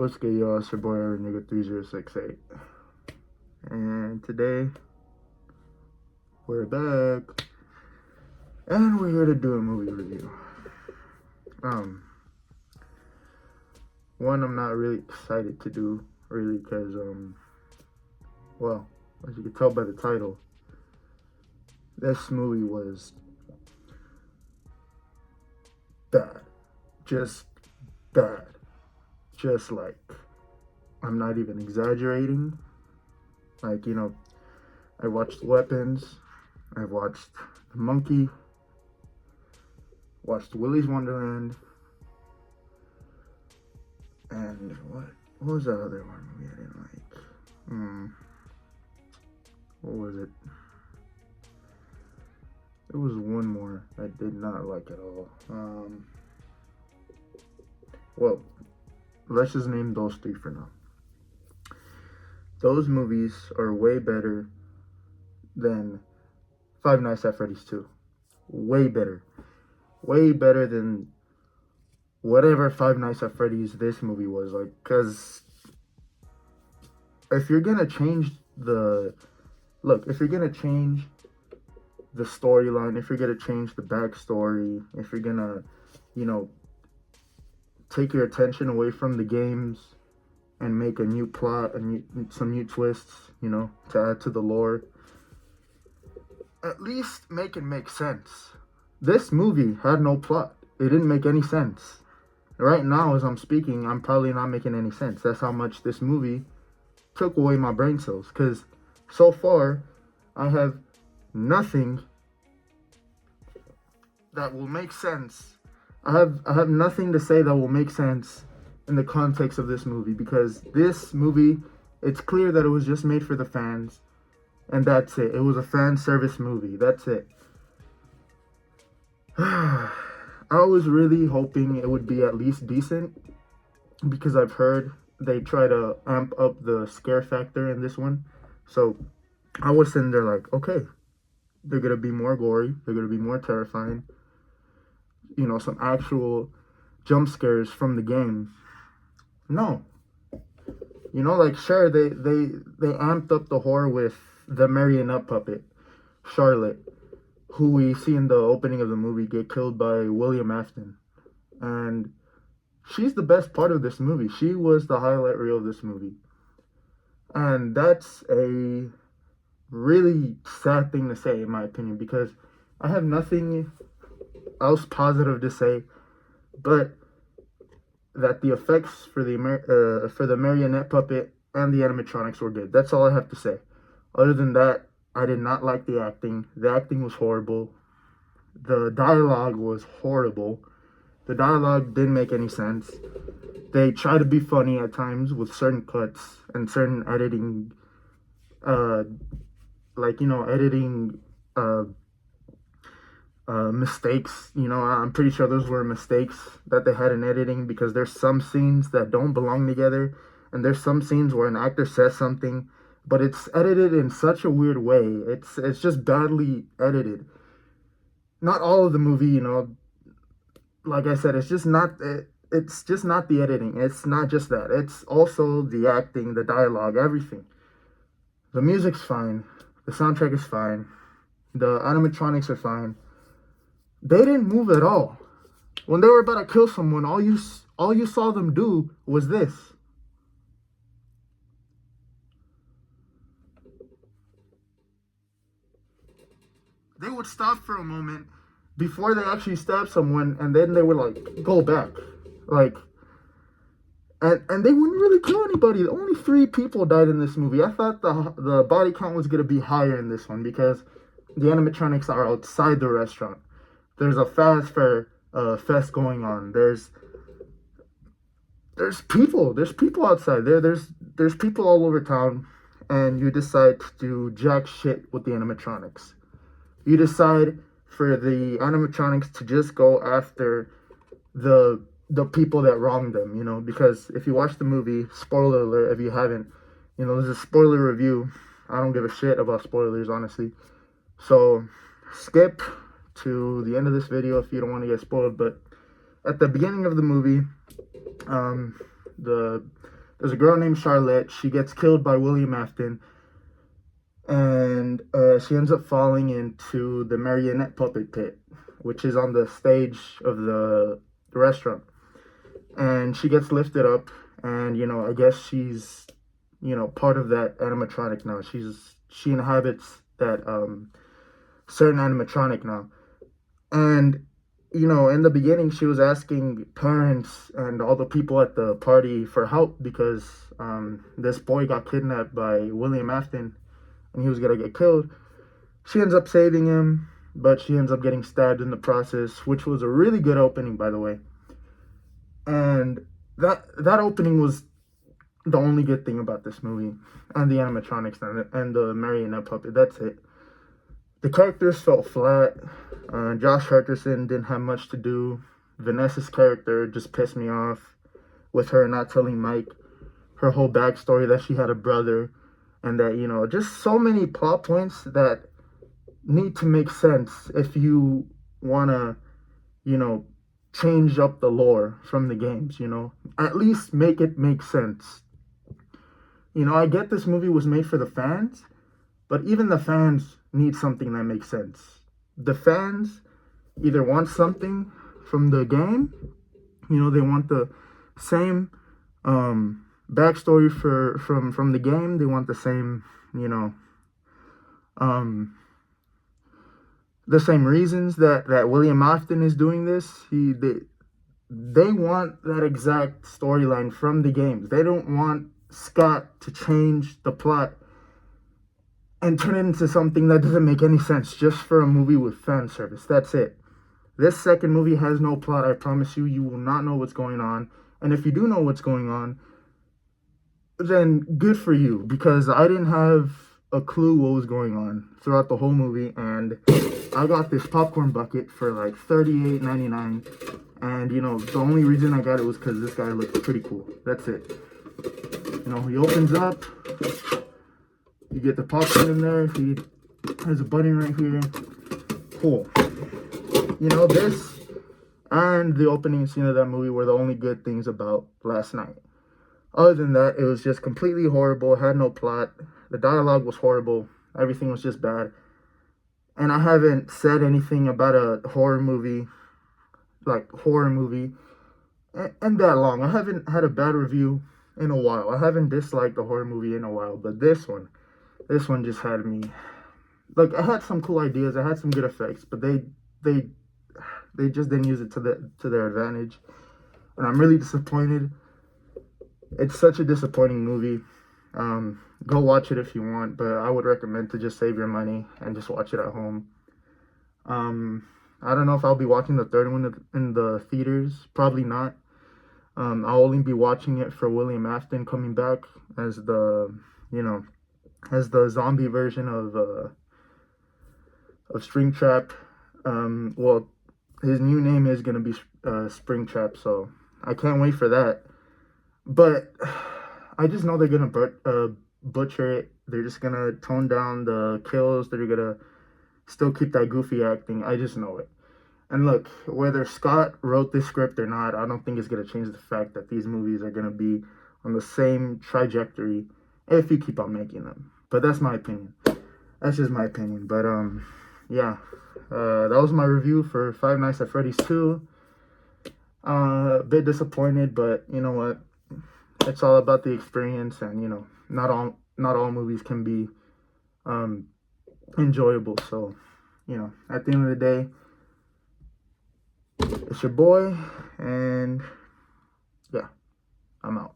What's good, y'all? It's your boy, Nigga 3068. And today, we're back. And we're here to do a movie review. One I'm not really excited to do, really, because, well, as you can tell by the title, this movie was bad. Just bad. Just like, I'm not even exaggerating. Like, I watched Weapons, I've watched The Monkey, watched Willy's Wonderland, and what was that other one movie I didn't like? What was it? There was one more I did not like at all. Well, let's just name those three for now. Those movies are way better than Five Nights at Freddy's 2. Way better. Way better than whatever Five Nights at Freddy's this movie was. Like, because if you're going to change the... Look, if you're going to change the storyline, if you're going to change the backstory, if you're going to, take your attention away from the games and make a new plot, some new twists, to add to the lore, at least make it make sense. This movie had no plot. It didn't make any sense. Right now, as I'm speaking, I'm probably not making any sense. That's how much this movie took away my brain cells. Because so far, I have nothing that will make sense. I have nothing to say that will make sense in the context of this movie, because this movie, it's clear that it was just made for the fans, and that's it. It was a fan service movie. That's it. I was really hoping it would be at least decent, because I've heard they try to amp up the scare factor in this one. So I was sitting there like, okay, they're gonna be more gory, they're gonna be more terrifying, some actual jump scares from the game. No. Sure, they amped up the horror with the marionette puppet, Charlotte, who we see in the opening of the movie get killed by William Afton. And she's the best part of this movie. She was the highlight reel of this movie. And that's a really sad thing to say, in my opinion, because I have nothing else positive to say but that the effects for the marionette puppet and the animatronics were good. That's all I have to say. Other than that, I did not like the acting. The acting was horrible. The dialogue was horrible. The dialogue didn't make any sense. They try to be funny at times with certain cuts and certain editing, mistakes. I'm pretty sure those were mistakes that they had in editing, because there's some scenes that don't belong together, and there's some scenes where an actor says something, but it's edited in such a weird way. It's just badly edited. Not all of the movie, like I said, it's just not the editing. It's not just that. It's also the acting, the dialogue, everything. The music's fine. The soundtrack is fine. The animatronics are fine. They didn't move at all. When they were about to kill someone, all you saw them do was this. They would stop for a moment before they actually stabbed someone, and then they would go back. And they wouldn't really kill anybody. Only 3 people died in this movie. I thought the body count was gonna be higher in this one, because the animatronics are outside the restaurant. There's a fest going on. There's people. There's people outside. There's people all over town, and you decide to do jack shit with the animatronics. You decide for the animatronics to just go after the people that wronged them, because if you watch the movie, spoiler alert if you haven't, there's a spoiler review. I don't give a shit about spoilers, honestly. So skip to the end of this video if you don't want to get spoiled. But at the beginning of the movie, There's a girl named Charlotte. She gets killed by William Afton, and she ends up falling into the marionette puppet pit, which is on the stage of the restaurant. And she gets lifted up, and I guess she's part of that animatronic now. She inhabits that certain animatronic now. And in the beginning, she was asking parents and all the people at the party for help because this boy got kidnapped by William Afton and he was gonna get killed. She ends up saving him, but she ends up getting stabbed in the process, which was a really good opening, by the way. And that opening was the only good thing about this movie, and the animatronics and the marionette puppet. That's it. The characters felt flat. Josh Hutcherson didn't have much to do. Vanessa's character just pissed me off with her not telling Mike her whole backstory, that she had a brother, and that, just so many plot points that need to make sense if you want to, change up the lore from the games, At least make it make sense. I get this movie was made for the fans, but even the fans need something that makes sense. The fans either want something from the game, they want the same backstory from the game. They want the same, the same reasons that William Afton is doing this. They want that exact storyline from the games. They don't want Scott to change the plot and turn it into something that doesn't make any sense just for a movie with fan service. That's it. This second movie has no plot. I promise you, you will not know what's going on. And if you do know what's going on, then good for you, because I didn't have a clue what was going on throughout the whole movie. And I got this popcorn bucket for like $38.99. And, the only reason I got it was because this guy looked pretty cool. That's it. He opens up. You get the popcorn in there. He has a button right here. Cool. This and the opening scene of that movie were the only good things about last night. Other than that, it was just completely horrible. It had no plot. The dialogue was horrible. Everything was just bad. And I haven't said anything about a horror movie, and that long. I haven't had a bad review in a while. I haven't disliked a horror movie in a while, but this one just had me. Like, I had some cool ideas, I had some good effects, but they just didn't use it to their advantage, and I'm really disappointed. It's such a disappointing movie. Go watch it if you want, but I would recommend to just save your money and just watch it at home. I don't know if I'll be watching the third one in the theaters. Probably not. I'll only be watching it for William Afton coming back as the zombie version of Springtrap. Well, his new name is gonna be Springtrap, so I can't wait for that. But I just know they're gonna butcher it. They're just gonna tone down the kills. They're gonna still keep that goofy acting. I just know it. And look, whether Scott wrote this script or not, I don't think it's going to change the fact that these movies are going to be on the same trajectory if you keep on making them. But that's my opinion. That's just my opinion. But, yeah. That was my review for Five Nights at Freddy's 2. A bit disappointed, but you know what? It's all about the experience, and, not all movies can be enjoyable. So, at the end of the day, it's your boy, and yeah, I'm out.